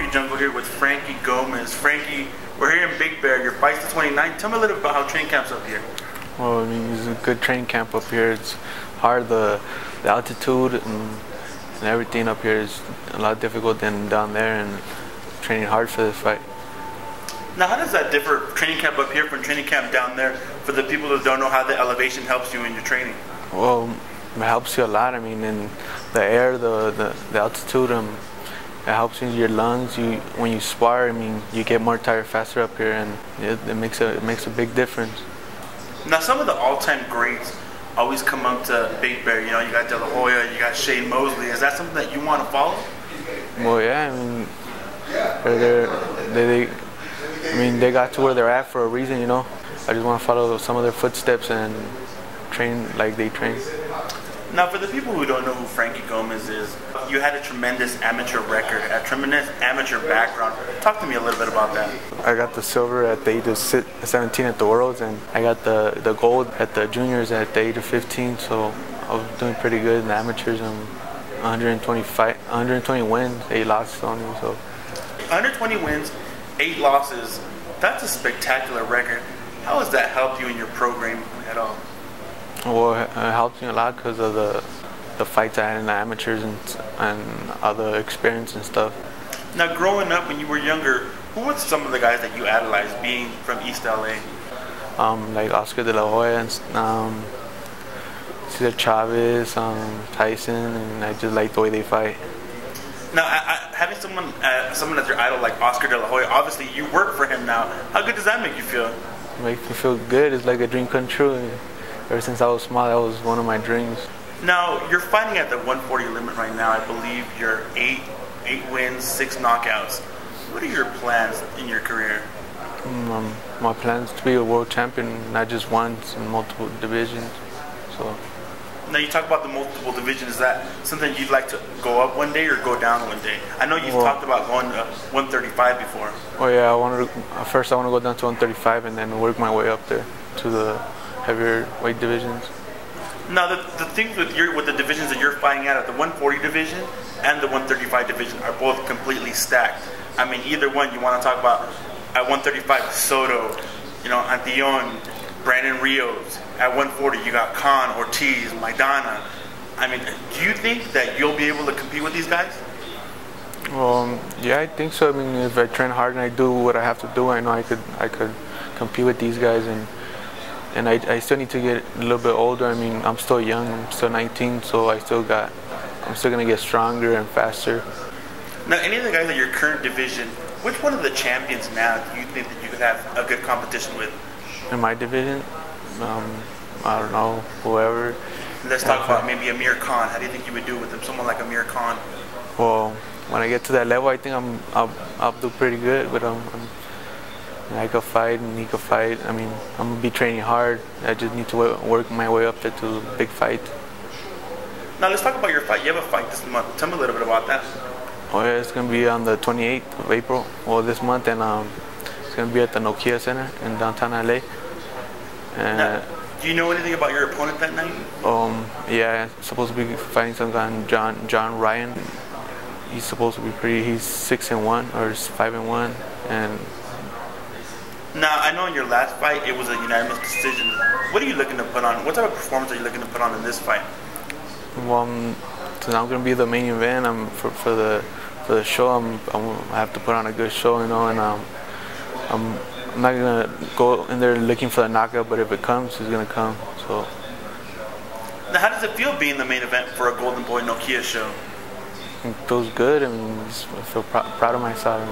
KoncreteJungle here with Frankie Gomez. Frankie, we're here in Big Bear. Your fight's the 29th. Tell me a little bit about how training camp's up here. Well, I mean, it's a good training camp up here. It's hard. The altitude and everything up here is a lot difficult than down there, and training hard for this fight. Now, how does that differ, training camp up here from training camp down there, for the people that don't know how the elevation helps you in your training? Well, it helps you a lot. I mean, in the air, the altitude, it helps in your lungs. When you spar, I mean, you get more tired faster up here, and it makes a big difference. Now, some of the all-time greats always come up to Big Bear. You know, you got De La Hoya, you got Shane Mosley. Is that something that you want to follow? Well, yeah. I mean, they got to where they're at for a reason. You know, I just want to follow some of their footsteps and train like they train. Now, for the people who don't know who Frankie Gomez is, you had a tremendous amateur record, a tremendous amateur background. Talk to me a little bit about that. I got the silver at the age of 17 at the Worlds, and I got the gold at the juniors at the age of 15, so I was doing pretty good in the amateurs. 120 wins, 8 losses on me. So 120 wins, 8 losses, that's a spectacular record. How has that helped you in your program at all? Well, it helped me a lot because of the fights I had in the amateurs and other experience and stuff. Now, growing up when you were younger, who were some of the guys that you idolized being from East LA? Like Oscar De La Hoya and Cesar Chavez, Tyson, and I just like the way they fight. Now, having someone as your idol like Oscar De La Hoya, obviously you work for him now. How good does that make you feel? It makes me feel good. It's like a dream come true. Ever since I was small, that was one of my dreams. Now, you're fighting at the 140 limit right now. I believe you're 8 wins, 6 knockouts. What are your plans in your career? My plan is to be a world champion, not just once, in multiple divisions. So. Now, you talk about the multiple divisions. Is that something you'd like to go up one day or go down one day? I know you've talked about going to 135 before. Oh yeah, first I want to go down to 135 and then work my way up there to the heavier weight divisions. Now, the things with the divisions that you're fighting at the 140 division and the 135 division are both completely stacked. I mean, either one you want to talk about. At 135, Soto, you know, Antillon, Brandon Rios. At 140, you got Khan, Ortiz, Maidana. I mean, do you think that you'll be able to compete with these guys? Yeah, I think so. I mean, if I train hard and I do what I have to do, I know I could compete with these guys, and I still need to get a little bit older. I mean, I'm still young. I'm still 19, so I'm still gonna get stronger and faster. Now, any of the guys at your current division, which one of the champions now do you think that you could have a good competition with? In my division, I don't know, whoever. Let's talk about maybe Amir Khan. How do you think you would do with him? Someone like Amir Khan. Well, when I get to that level, I think I'll do pretty good with him. I could fight and he could fight. I mean, I'm gonna be training hard. I just need to work my way up there to a big fight. Now let's talk about your fight. You have a fight this month. Tell me a little bit about that. Oh yeah, it's gonna be on the 28th of April. Well, this month, and it's gonna be at the Nokia Center in downtown LA. Now, do you know anything about your opponent that night? Yeah, supposed to be fighting some guy, John Ryan. He's supposed to be he's 6-1 or 5-1, and. Now, I know in your last fight it was a unanimous decision. What are you looking to put on? What type of performance are you looking to put on in this fight? Well, since I'm gonna be the main event, for the show, I have to put on a good show, you know, and I'm not gonna go in there looking for the knockout, but if it comes, it's gonna come. So. Now, how does it feel being the main event for a Golden Boy Nokia show? It feels good. I mean, I feel proud of myself.